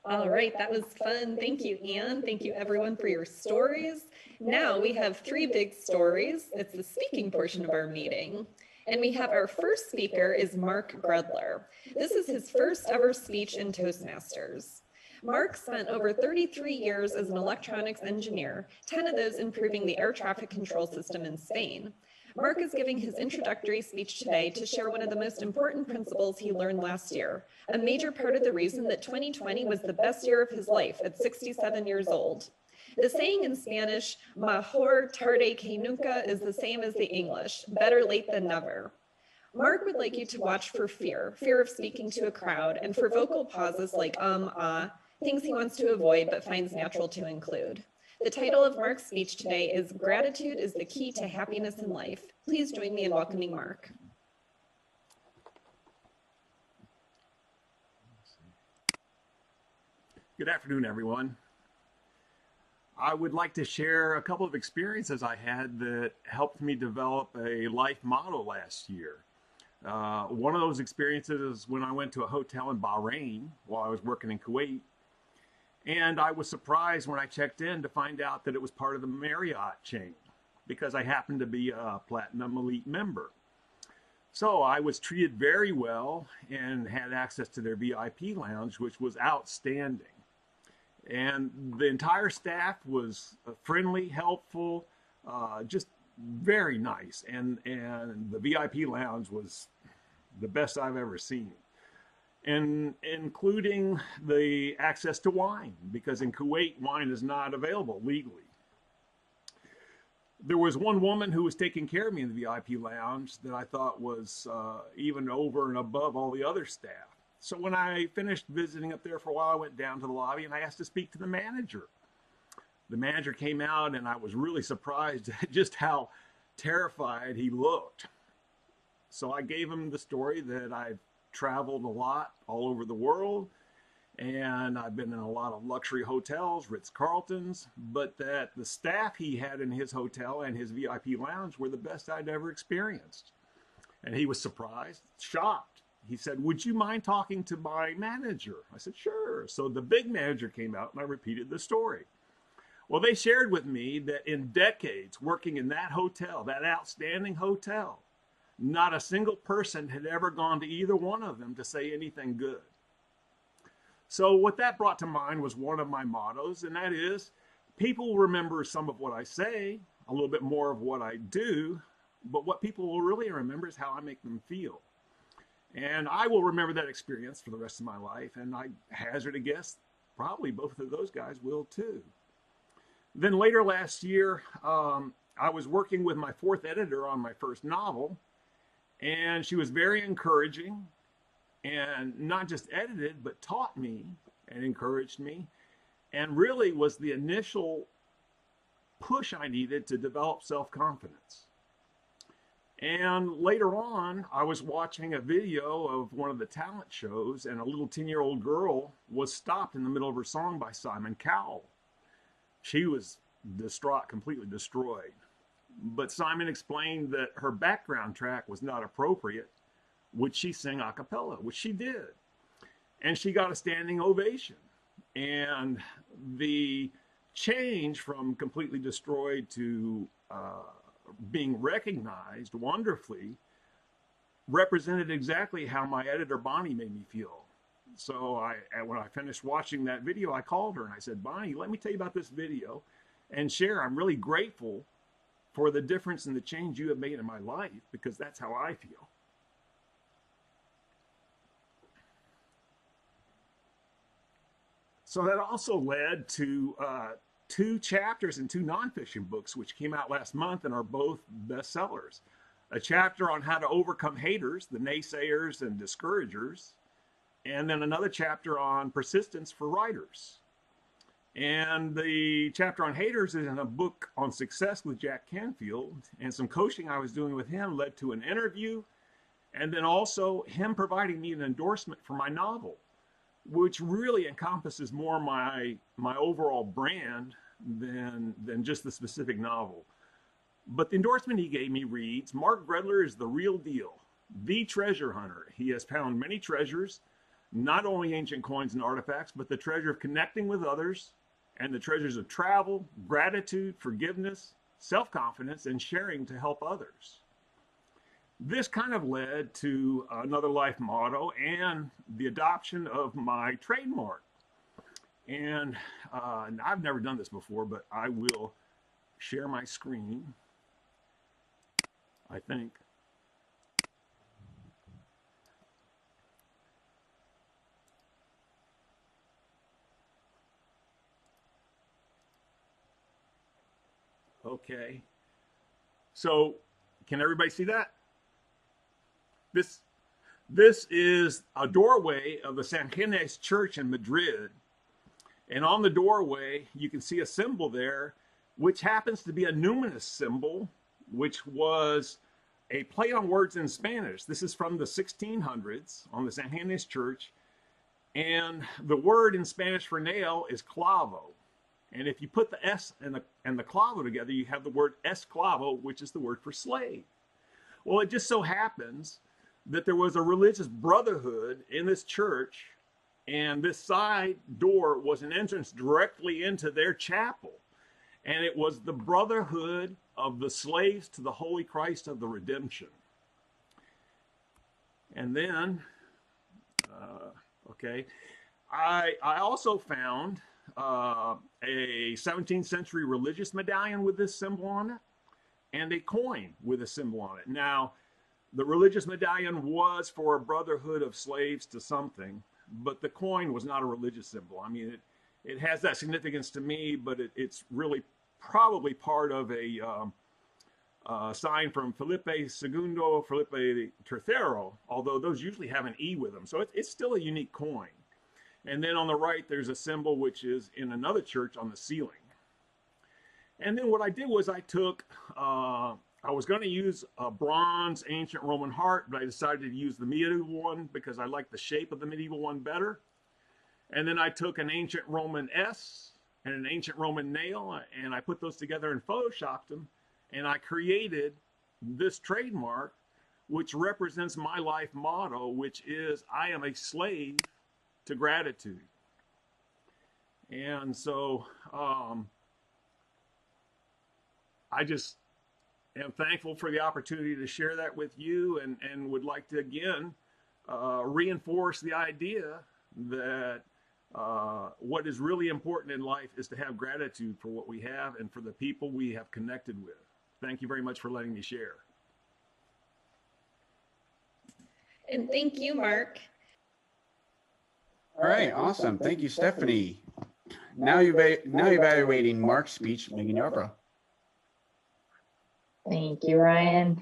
All right, that was fun. Thank you, Anne. Thank you, everyone, for your stories. Now we have three big stories. It's the speaking portion of our meeting. And we have our first speaker is Mark Grudler. This is his first ever speech in Toastmasters. Mark spent over 33 years as an electronics engineer, 10 of those improving the air traffic control system in Spain. Mark is giving his introductory speech today to share one of the most important principles he learned last year, a major part of the reason that 2020 was the best year of his life at 67 years old. The saying in Spanish, mejor tarde que nunca, is the same as the English, better late than never. Mark would like you to watch for fear of speaking to a crowd, and for vocal pauses like things he wants to avoid but finds natural to include. The title of Mark's speech today is Gratitude is the Key to Happiness in Life. Please join me in welcoming Mark. Good afternoon, everyone. I would like to share a couple of experiences I had that helped me develop a life motto last year. One of those experiences is when I went to a hotel in Bahrain while I was working in Kuwait. And I was surprised when I checked in to find out that it was part of the Marriott chain because I happened to be a Platinum Elite member. So I was treated very well and had access to their VIP lounge, which was outstanding. And the entire staff was friendly, helpful, just very nice. And the VIP lounge was the best I've ever seen. And including the access to wine, because in Kuwait, wine is not available legally. There was one woman who was taking care of me in the VIP lounge that I thought was even over and above all the other staff. So when I finished visiting up there for a while, I went down to the lobby and I asked to speak to the manager. The manager came out and I was really surprised at just how terrified he looked. So I gave him the story that I've traveled a lot all over the world and I've been in a lot of luxury hotels, Ritz-Carltons, but that the staff he had in his hotel and his VIP lounge were the best I'd ever experienced. And he was surprised, shocked. He said, "Would you mind talking to my manager?" I said, "Sure." So the big manager came out and I repeated the story. Well, they shared with me that in decades working in that hotel, that outstanding hotel, not a single person had ever gone to either one of them to say anything good. So what that brought to mind was one of my mottos, and that is, people remember some of what I say, a little bit more of what I do, but what people will really remember is how I make them feel. And I will remember that experience for the rest of my life, and I hazard a guess, probably both of those guys will too. Then later last year, I was working with my fourth editor on my first novel, and she was very encouraging and not just edited, but taught me and encouraged me and really was the initial push I needed to develop self-confidence. And later on, I was watching a video of one of the talent shows and a little 10-year-old girl was stopped in the middle of her song by Simon Cowell. She was distraught, completely destroyed. But Simon explained that her background track was not appropriate. Would she sing a cappella? Which she did. And she got a standing ovation. And the change from completely destroyed to being recognized wonderfully represented exactly how my editor Bonnie made me feel. So when I finished watching that video, I called her and I said, "Bonnie, let me tell you about this video and share. I'm really grateful for the difference and the change you have made in my life because that's how I feel." So that also led to 2 chapters in 2 nonfiction books, which came out last month and are both bestsellers. A chapter on how to overcome haters, the naysayers and discouragers, and then another chapter on persistence for writers. And the chapter on haters is in a book on success with Jack Canfield, and some coaching I was doing with him led to an interview, and then also him providing me an endorsement for my novel, which really encompasses more my overall brand than just the specific novel. But the endorsement he gave me reads, "Mark Grudler is the real deal, the treasure hunter. He has found many treasures, not only ancient coins and artifacts, but the treasure of connecting with others and the treasures of travel, gratitude, forgiveness, self-confidence, and sharing to help others. This kind of led to another life motto and the adoption of my trademark. And I've never done this before, but I will share my screen, I think. Okay. So, can everybody see that? This is a doorway of the San Gines Church in Madrid. And on the doorway, you can see a symbol there, which happens to be a numinous symbol, which was a play on words in Spanish. This is from the 1600s on the San Gines Church. And the word in Spanish for nail is clavo. And if you put the S and the clavo together, you have the word esclavo, which is the word for slave. Well, it just so happens that there was a religious brotherhood in this church, and this side door was an entrance directly into their chapel. And it was the brotherhood of the slaves to the Holy Christ of the Redemption. And then, I also found a 17th century religious medallion with this symbol on it and a coin with a symbol on it. Now, the religious medallion was for a brotherhood of slaves to something, but the coin was not a religious symbol. I mean, it has that significance to me, but it's really probably part of a sign from Felipe II, Felipe III, although those usually have an E with them. So it's still a unique coin. And then on the right, there's a symbol which is in another church on the ceiling. And then what I did was I took, I was going to use a bronze ancient Roman heart, but I decided to use the medieval one because I like the shape of the medieval one better. And then I took an ancient Roman S and an ancient Roman nail, and I put those together and photoshopped them. And I created this trademark, which represents my life motto, which is, I am a slave to gratitude. And so I just am thankful for the opportunity to share that with you, and would like to again reinforce the idea that what is really important in life is to have gratitude for what we have and for the people we have connected with. Thank you very much for letting me share. And thank you, Mark. All right, awesome. Thank you, Stephanie. Now evaluating Mark's speech, Megan Yarbrough. Thank you, Ryan.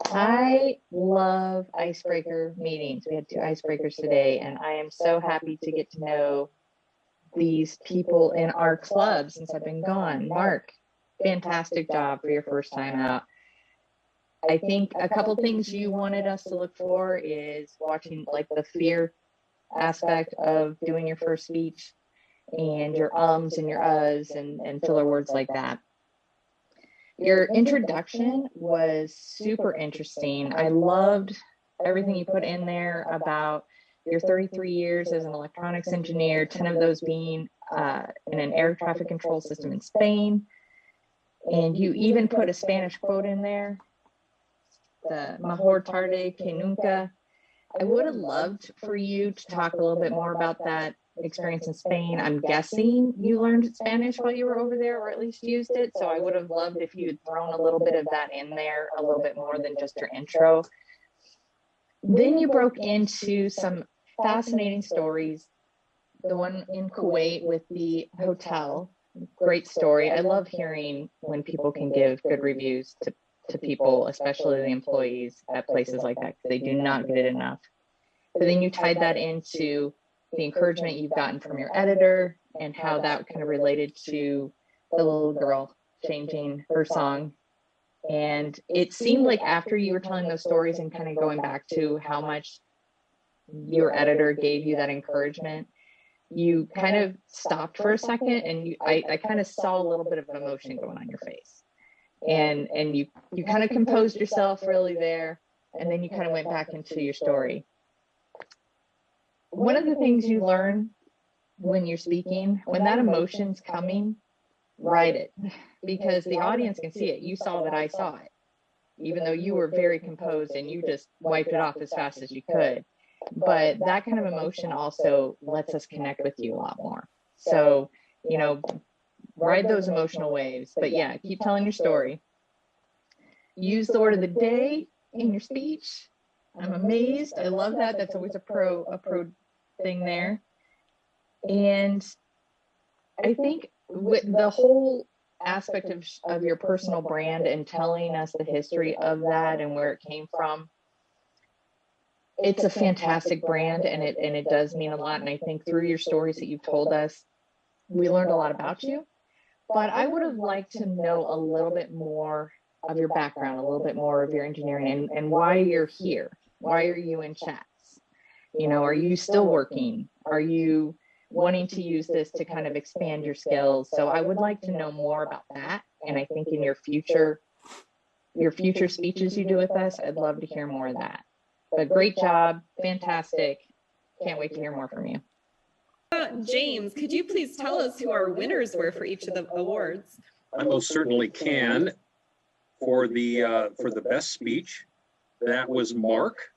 I love icebreaker meetings. We had 2 icebreakers today, and I am so happy to get to know these people in our club since I've been gone. Mark, fantastic job for your first time out. I think a couple things you wanted us to look for is watching like the fear aspect of doing your first speech and your ums and your uhs and filler words like that. Your introduction was super interesting. I loved everything you put in there about your 33 years as an electronics engineer, 10 of those being in an air traffic control system in Spain. And you even put a Spanish quote in there, the mejor tarde que nunca. I would have loved for you to talk a little bit more about that experience in Spain. I'm guessing you learned Spanish while you were over there, or at least used it. So I would have loved if you had thrown a little bit of that in there, a little bit more than just your intro. Then you broke into some fascinating stories. The one in Kuwait with the hotel, great story. I love hearing when people can give good reviews to people, especially the employees at places like that, because they do not get it enough. But then you tied that into the encouragement you've gotten from your editor and how that kind of related to the little girl changing her song. And it seemed like after you were telling those stories and kind of going back to how much your editor gave you that encouragement, you kind of stopped for a second, and I kind of saw a little bit of emotion going on your face. And you kind of composed yourself really there, and then you kind of went back into your story. one of the things you learn when you're speaking, when that emotion's coming, write it, because the audience can see it. You saw that I saw it, even though you were very composed and you just wiped it off as fast as you could. But that kind of emotion also lets us connect with you a lot more. So, you know, ride those emotional waves. But yeah, keep telling your story. Use the word of the day in your speech. I'm amazed. I love that. That's always a pro thing there. And I think with the whole aspect of your personal brand and telling us the history of that and where it came from, it's a fantastic brand, and it does mean a lot. And I think through your stories that you've told us, we learned a lot about you. But I would have liked to know a little bit more of your background, a little bit more of your engineering, and why you're here. Why are you in chats? You know, are you still working? Are you wanting to use this to kind of expand your skills? So I would like to know more about that. And I think in your future speeches you do with us, I'd love to hear more of that. But great job, fantastic. Can't wait to hear more from you. James, could you please tell us who our winners were for each of the awards? I most certainly can. For the best speech, that was Mark.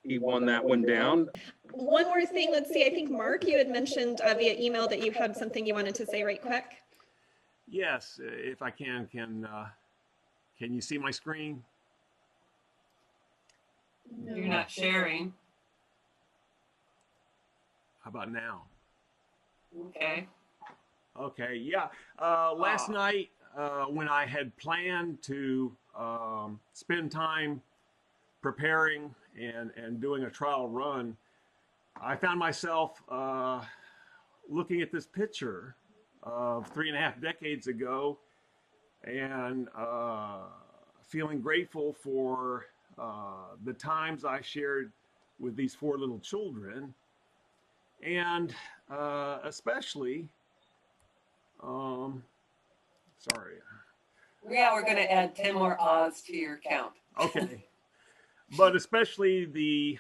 He won that one down. One more thing, let's see, I think Mark, you had mentioned via email that you had something you wanted to say right quick. Yes, if I can you see my screen? You're not sharing. How about now? Okay. Okay, yeah. Last night, when I had planned to spend time preparing and doing a trial run, I found myself looking at this picture of 3.5 decades ago and feeling grateful for the times I shared with these 4 little children, and especially, sorry. Yeah, we're going to add 10 more Oz to your count. Okay. But especially the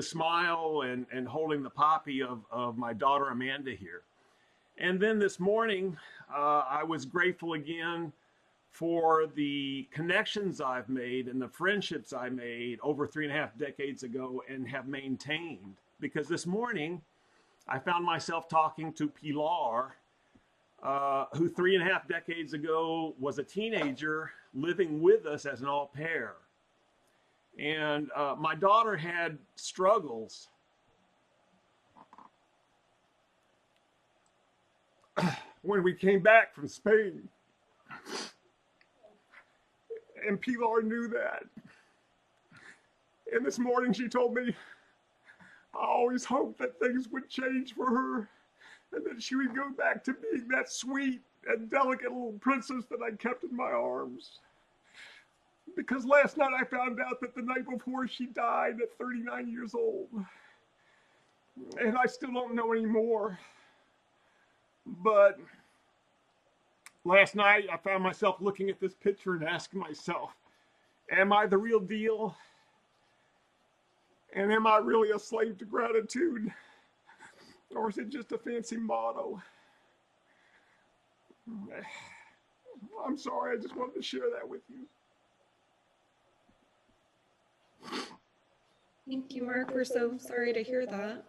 smile and holding the poppy of my daughter Amanda here. And then this morning, I was grateful again for the connections I've made and the friendships I made over 3.5 decades ago and have maintained. Because this morning, I found myself talking to Pilar, who 3.5 decades ago was a teenager living with us as an au pair. And my daughter had struggles when we came back from Spain. And Pilar knew that. And this morning she told me, I always hoped that things would change for her and that she would go back to being that sweet and delicate little princess that I kept in my arms. Because last night I found out that the night before she died at 39 years old. And I still don't know any more. But last night I found myself looking at this picture and asking myself, am I the real deal? And am I really a slave to gratitude? Or is it just a fancy motto? I'm sorry, I just wanted to share that with you. Thank you, Mark. We're so sorry to hear that.